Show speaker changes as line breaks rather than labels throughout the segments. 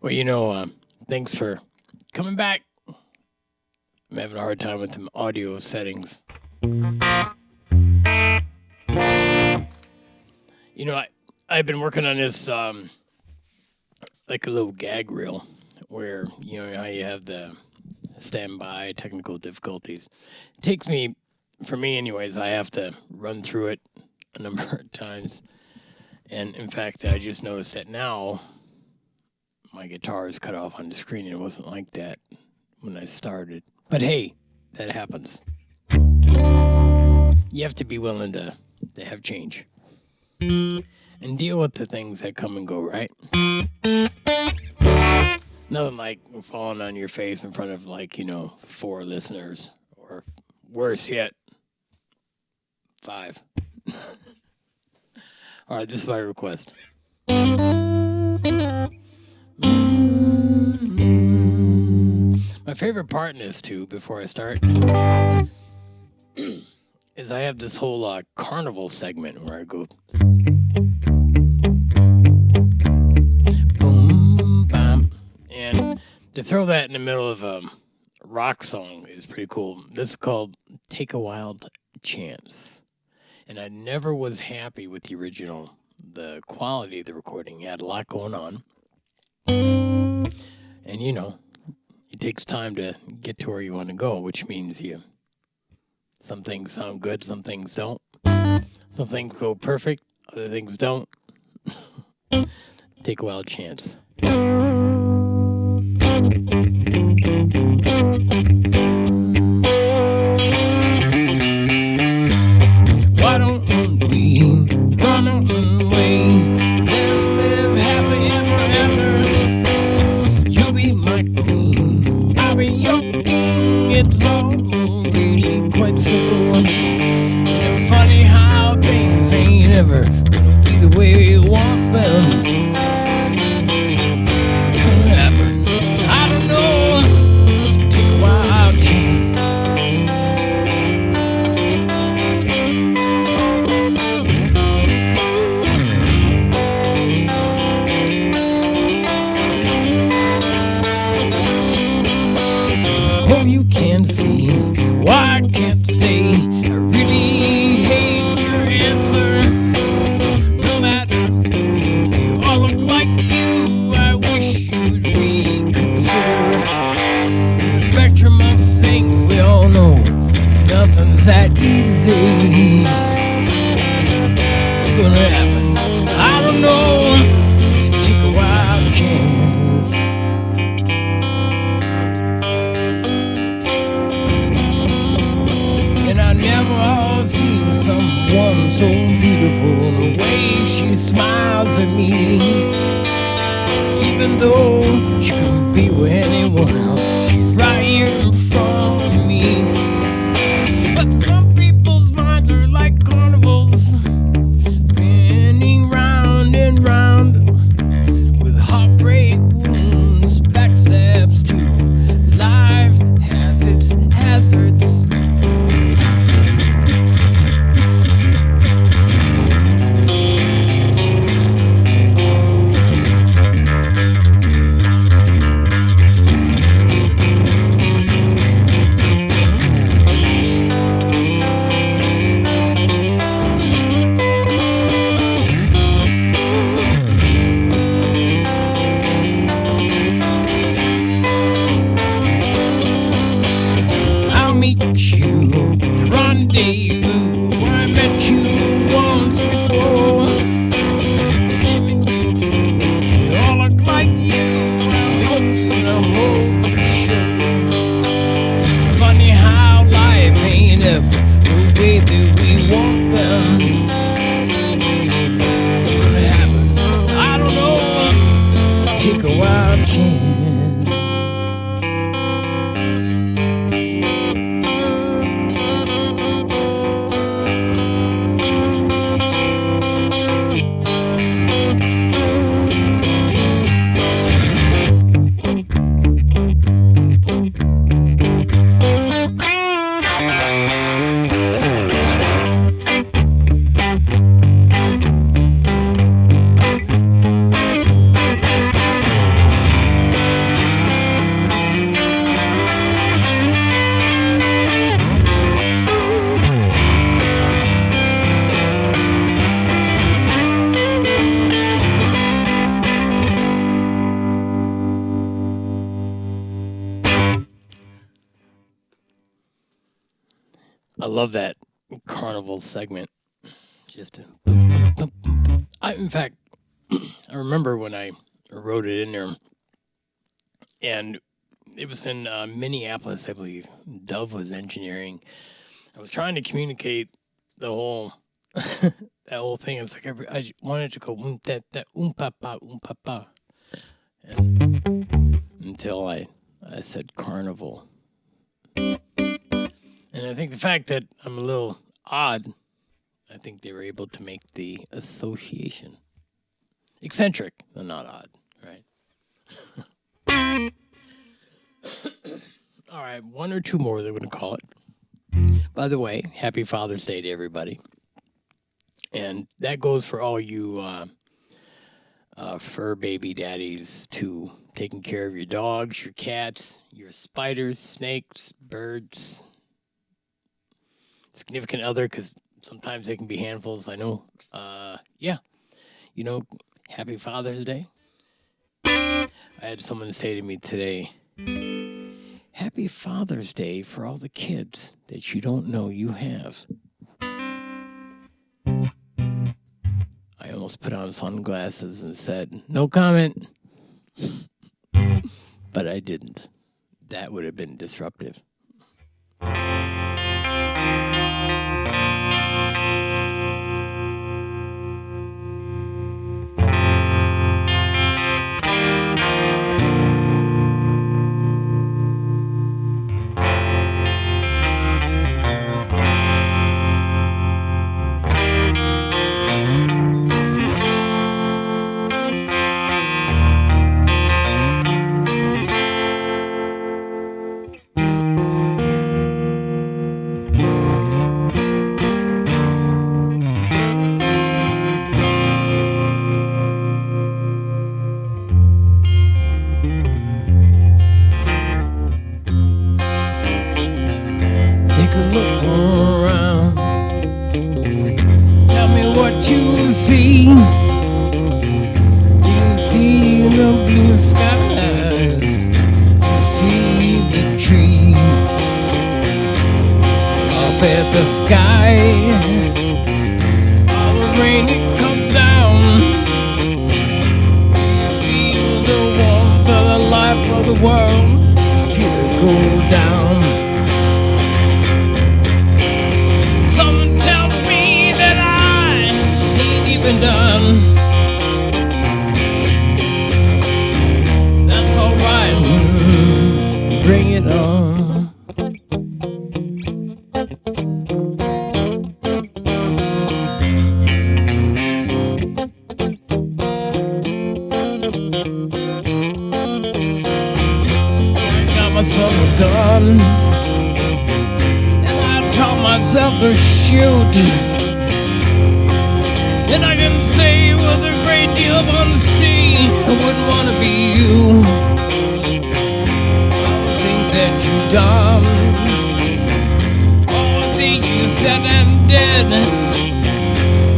Well, thanks for coming back. I'm having a hard time with the audio settings. I've been working on this like a little gag reel where how you have the standby technical difficulties. It takes me, for me anyways, I have to run through it a number of times. And in fact, I just noticed that now my guitar is cut off on the screen, and it wasn't like that when I started. But hey, that happens. You have to be willing to have change and deal with the things that come and go, right? Nothing like falling on your face in front of 4 listeners, or worse yet, 5. All right, this is my request. My favorite part in this, too, before I start, is I have this whole carnival segment where I go... boom, bam. And to throw that in the middle of a rock song is pretty cool. This is called Take a Wild Chance. And I never was happy with the original. The quality of the recording had a lot going on. And, it takes time to get to where you want to go, which means some things sound good, some things don't. Some things go perfect, other things don't. Take a wild chance. Why don't we run away and live happily ever after? You be my queen, I'll be your king. It's all really quite simple. And it's funny how things ain't ever gonna be the way we want them. It's gonna happen, I don't know. Just take a wild chance. Hope you can see why I can't stay. I really hate your answer. No matter who, they all look like you. I wish you'd reconsider. In the spectrum of things we all know, nothing's that easy. It's gonna happen, I don't know. Just take a wild chance. And I never seen someone so beautiful. The way she smiles at me, even though she can be with anyone else, she's right here in front of me. But some people's minds are like carnivals, spinning round and round, with heartbreak wounds, backstabs too. Life has its hazards. I'll meet you at the rendezvous where I met you once before. Maybe you too, we all look like you. I hope and I hope you're sure. It's funny how life ain't ever the way that we want them. It's gonna happen, I don't know. Just take a wild chance. love that carnival segment. Just in fact, I remember when I wrote it in there, and it was in Minneapolis, I believe. Dove was engineering. I was trying to communicate the whole that whole thing. It's like I just wanted to go papa, and until I said carnival. And I think the fact that I'm a little odd, I think they were able to make the association. Eccentric, but not odd, right? All right, one or two more they're going to call it. By the way, happy Father's Day to everybody. And that goes for all you fur baby daddies too. Taking care of your dogs, your cats, your spiders, snakes, birds, significant other, because sometimes they can be handfuls. I know. Yeah. Happy Father's Day. I had someone say to me today, Happy Father's Day for all the kids that you don't know you have. I almost put on sunglasses and said, no comment. But I didn't. That would have been disruptive. Look around. Tell me what you see. You see the blue skies. You see the tree. Up at the sky. All the rain it comes down. You feel the warmth of the life of the world. You feel it go down. Done. That's alright. Bring it on. So I got myself a gun, and I taught myself to shoot. And I can say with a great deal of honesty, I wouldn't want to be you. All the things that you done, all the things you said and did,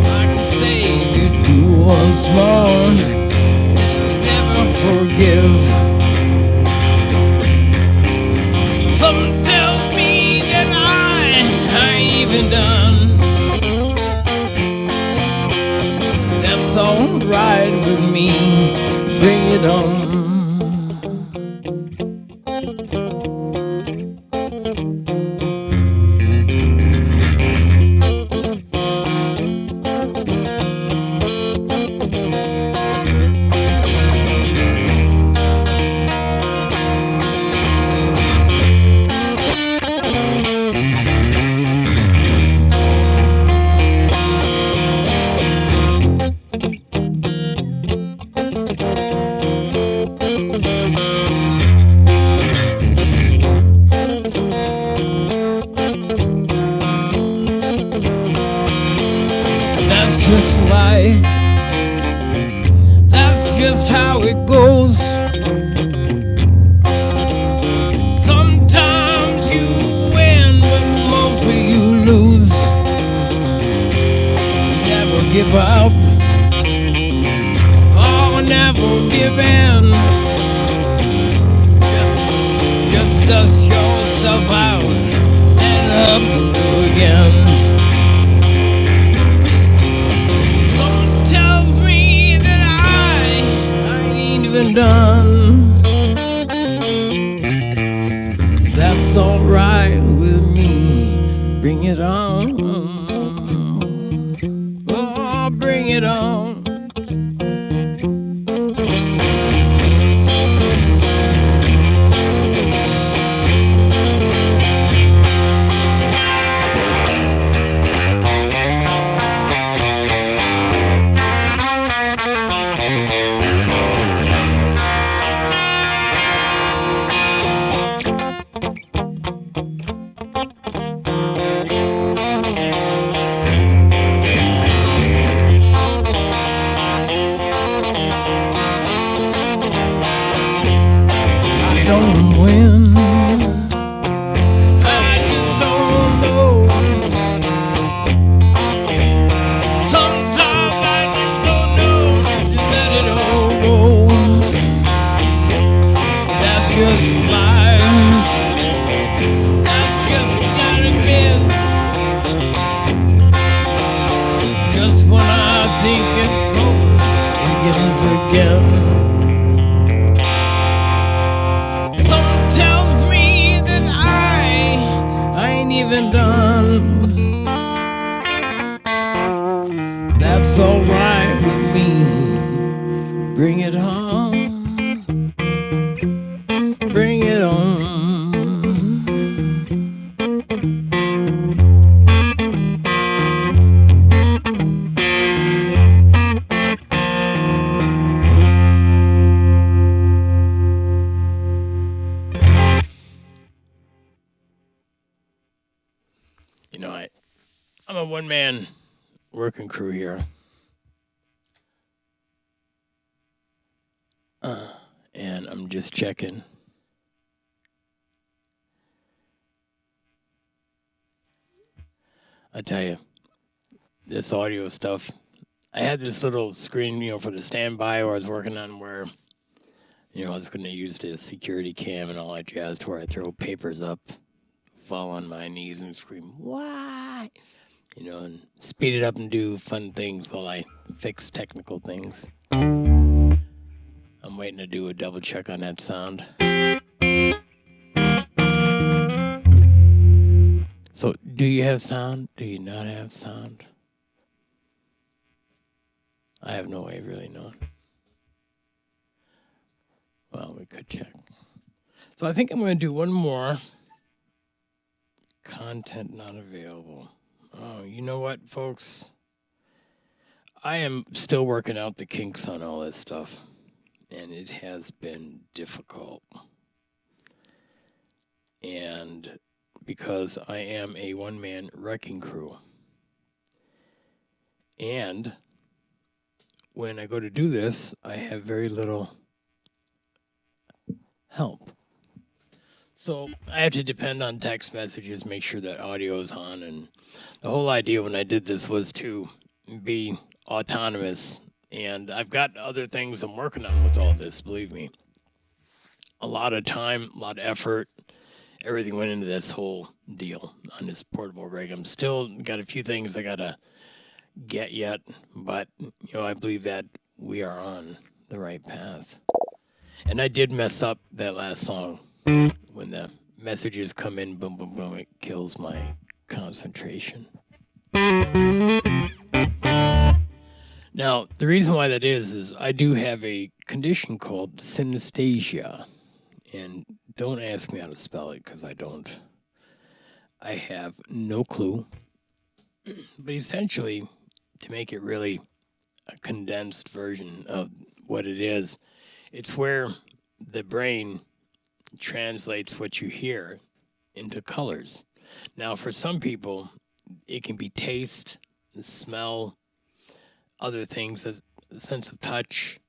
I can say you do once more and never forgive. Something tells me that I ain't even done. That's alright with me. Bring it on. Just life, that's just how it goes. Sometimes you win, but mostly you lose. Never give up, oh, never give in. Just dust yourself out, stand up and do it. again. Someone tells me that I ain't even done. That's alright with me. Bring it on. Oh, bring it on. Don't win. I just don't know. Sometimes I just don't know. Just let it all go. That's just life. That's just how it is. Just when I think it's over, it begins again. Tells me that I ain't even done. That's alright with me. Bring it on. Bring it on. You know, I'm a one-man working crew here. And I'm just checking. I tell you, this audio stuff, I had this little screen, for the standby where I was working on where, I was going to use the security cam and all that jazz to where I throw papers up, fall on my knees and scream, why? And speed it up and do fun things while I fix technical things. I'm waiting to do a double check on that sound. So, do you have sound? Do you not have sound? I have no way of really knowing. Well, we could check. So I think I'm going to do one more. Content not available. Oh, you know what, folks? I am still working out the kinks on all this stuff, and it has been difficult. And because I am a one-man wrecking crew, and when I go to do this, I have very little help. So I have to depend on text messages, make sure that audio is on. And the whole idea when I did this was to be autonomous. And I've got other things I'm working on with all this, believe me. A lot of time, a lot of effort, everything went into this whole deal on this portable rig. I'm still got a few things I got to get yet, but, I believe that we are on the right path. And I did mess up that last song. When the messages come in, boom, boom, boom, it kills my concentration. Now, the reason why that is I do have a condition called synesthesia. And don't ask me how to spell it, because I don't. I have no clue. But essentially, to make it really a condensed version of what it is, it's where the brain translates what you hear into colors. Now, for some people, it can be taste, smell, other things, a sense of touch,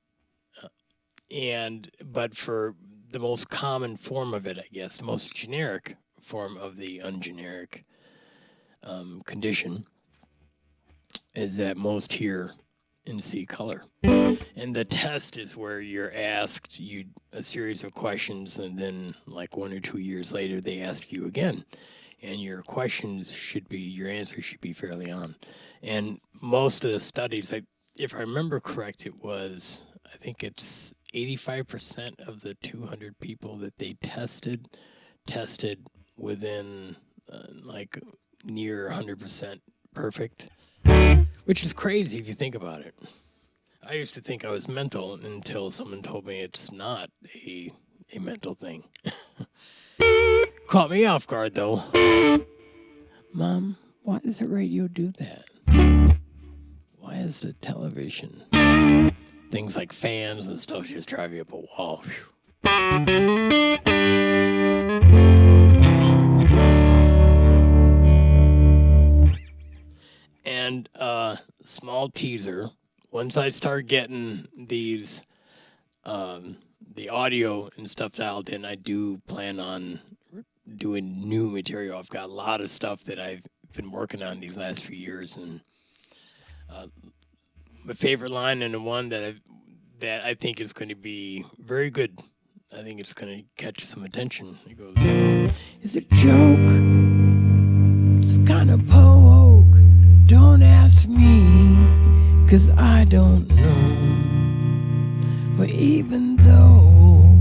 but for the most common form of it, I guess, the most generic form of the ungeneric condition is that most hear and see color. And the test is where you're asked a series of questions, and then like 1 or 2 years later, they ask you again, and your answers should be fairly on. And most of the studies, if I remember correct, I think it's 85% of the 200 people that they tested within like near 100% perfect, which is crazy if you think about it. I used to think I was mental until someone told me it's not a mental thing. Caught me off guard though. Mom, why does the radio do that? Why is the television? Things like fans and stuff just drive you up a wall. And small teaser. Once I start getting these, the audio and stuff dialed in, I do plan on doing new material. I've got a lot of stuff that I've been working on these last few years, and my favorite line and the one that I think is going to be very good. I think it's going to catch some attention. It goes, "Is it a joke? Some kind of poke? Don't ask me, 'cause I don't know. But even though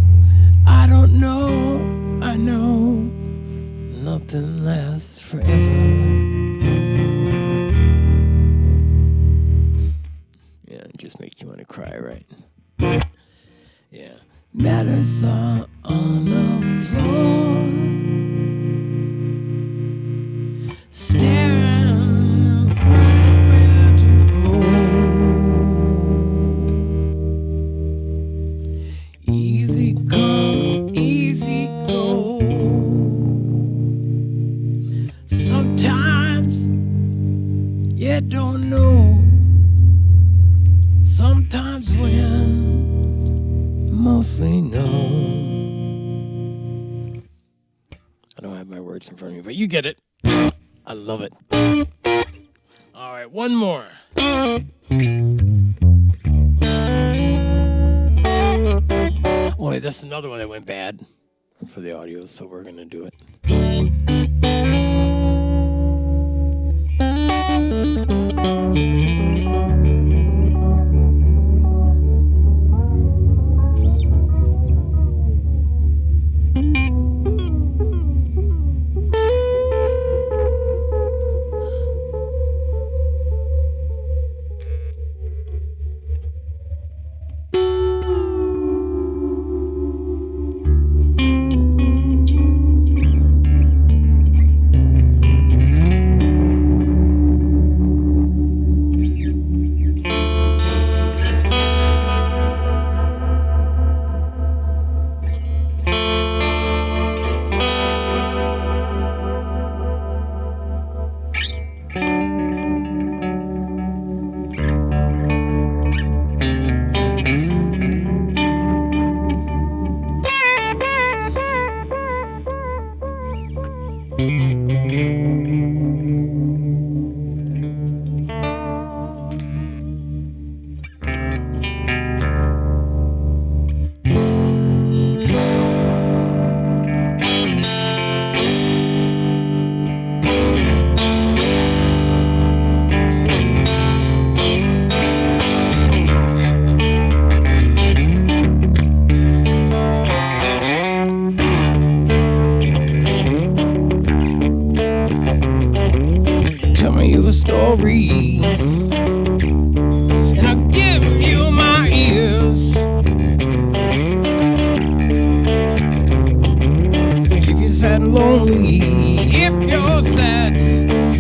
I don't know, I know nothing lasts forever." Yeah, it just makes you want to cry, right? Yeah. Matters are on the floor, staring right where to go. Easy come, easy go. Sometimes you don't know. Sometimes when mostly no. I don't have my words in front of me, but you get it. I love it. All right, one more. Oh, wait, that's another one that went bad for the audio, so we're going to do it. Story, and I'll give you my ears. If you're sad and lonely, if you're sad,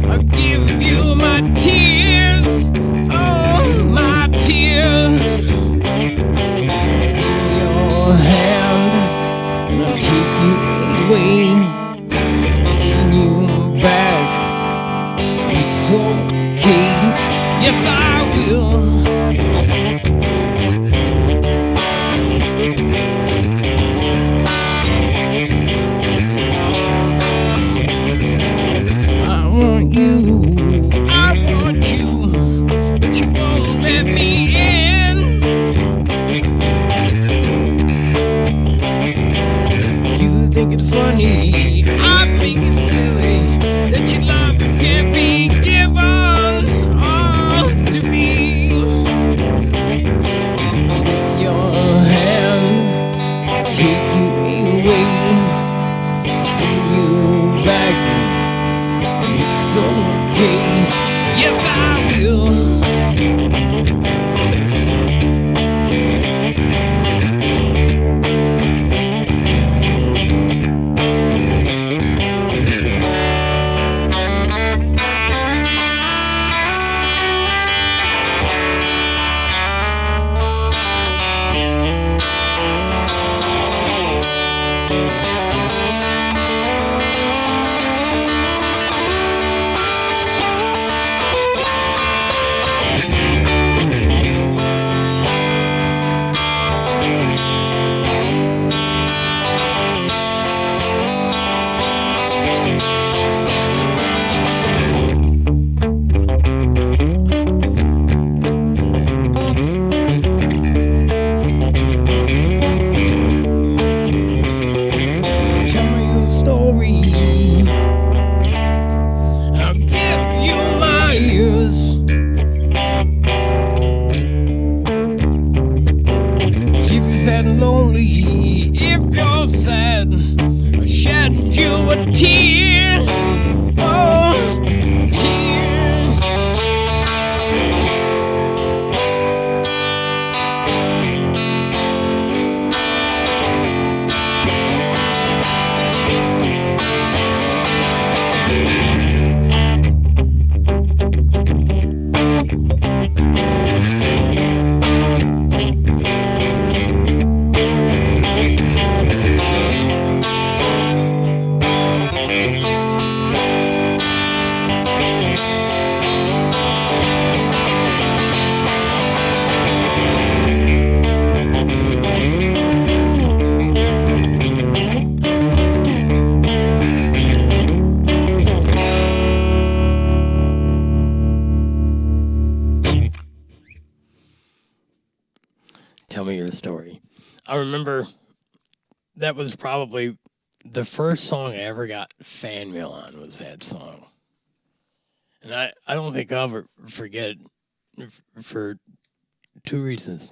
I'll give you my tears. Oh, my tears. In your hand, and I'll take you away, bring you back. It's okay, yes I will. I want you, but you won't let me in. You think it's funny, I think it's silly. lonely, if you're sad, I'll shed you a tear. Oh, a tear. Tell me your story. I remember that was probably the first song I ever got fan mail on was that song. And I don't think I'll ever forget it for two reasons.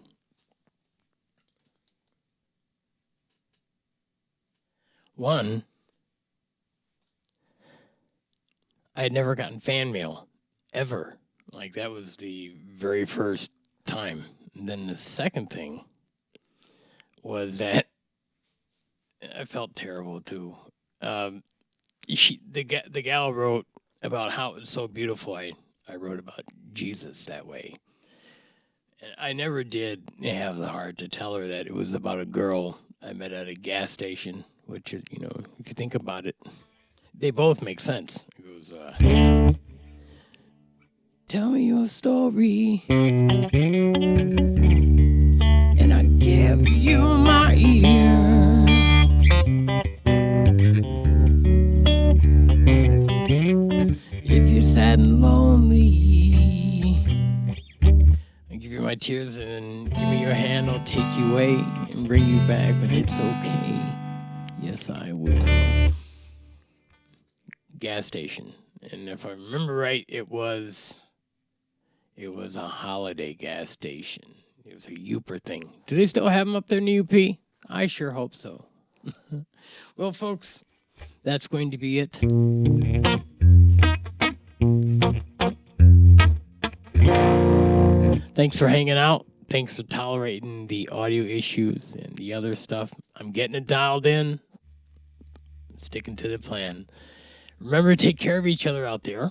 One, I had never gotten fan mail, ever. Like, that was the very first time. And then the second thing was that I felt terrible too. The gal wrote about how it was so beautiful. I wrote about Jesus that way. And I never did have the heart to tell her that it was about a girl I met at a gas station, which is, you know, if you think about it, they both make sense. It goes, tell me your story, and I give you my ear. If you're sad and lonely, I give you my tears and give me your hand. I'll take you away and bring you back when it's okay. Yes, I will. Gas station, and if I remember right, it was a Holiday gas station. It was a Uper thing. Do they still have them up there in the UP? I sure hope so. Well, folks, that's going to be it. Thanks for hanging out. Thanks for tolerating the audio issues and the other stuff. I'm getting it dialed in. Sticking to the plan. Remember to take care of each other out there.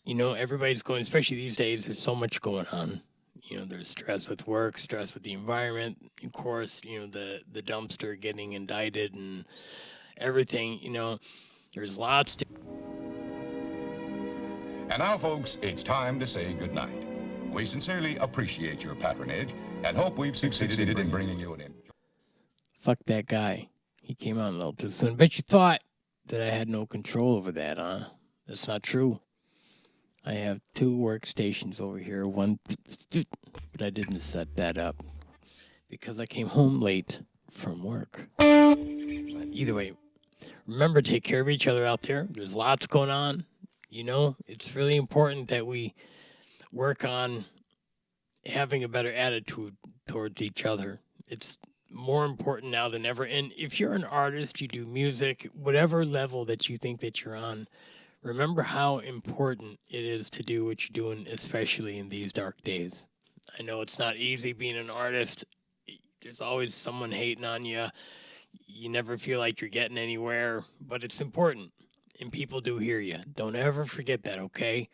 You know, everybody's going, especially these days, there's so much going on. You know, there's stress with work, stress with the environment. Of course, you know, the dumpster getting indicted and everything. You know, there's lots to...
And now, folks, it's time to say goodnight. We sincerely appreciate your patronage and hope we've succeeded in bringing you an enjoy.
Fuck that guy. He came on a little too soon. Bet you thought that I had no control over that, huh? That's not true. I have two workstations over here, one, but I didn't set that up because I came home late from work. But either way, remember to take care of each other out there. There's lots going on. You know, it's really important that we work on having a better attitude towards each other. It's more important now than ever. And if you're an artist, you do music, whatever level that you think that you're on, remember how important it is to do what you're doing, especially in these dark days. I know it's not easy being an artist. There's always someone hating on you. You never feel like you're getting anywhere, but it's important. And people do hear you. Don't ever forget that, okay?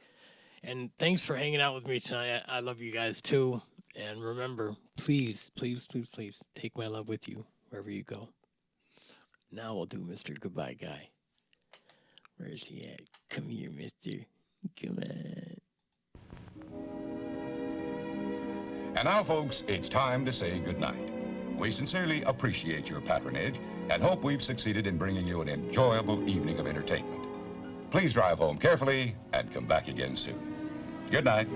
And thanks for hanging out with me tonight. I love you guys too. And remember, please, please, please, please take my love with you wherever you go. Now we'll do Mr. Goodbye Guy. Where's he at? Come here, mister. Come on.
And now, folks, it's time to say goodnight. We sincerely appreciate your patronage and hope we've succeeded in bringing you an enjoyable evening of entertainment. Please drive home carefully and come back again soon. Good night.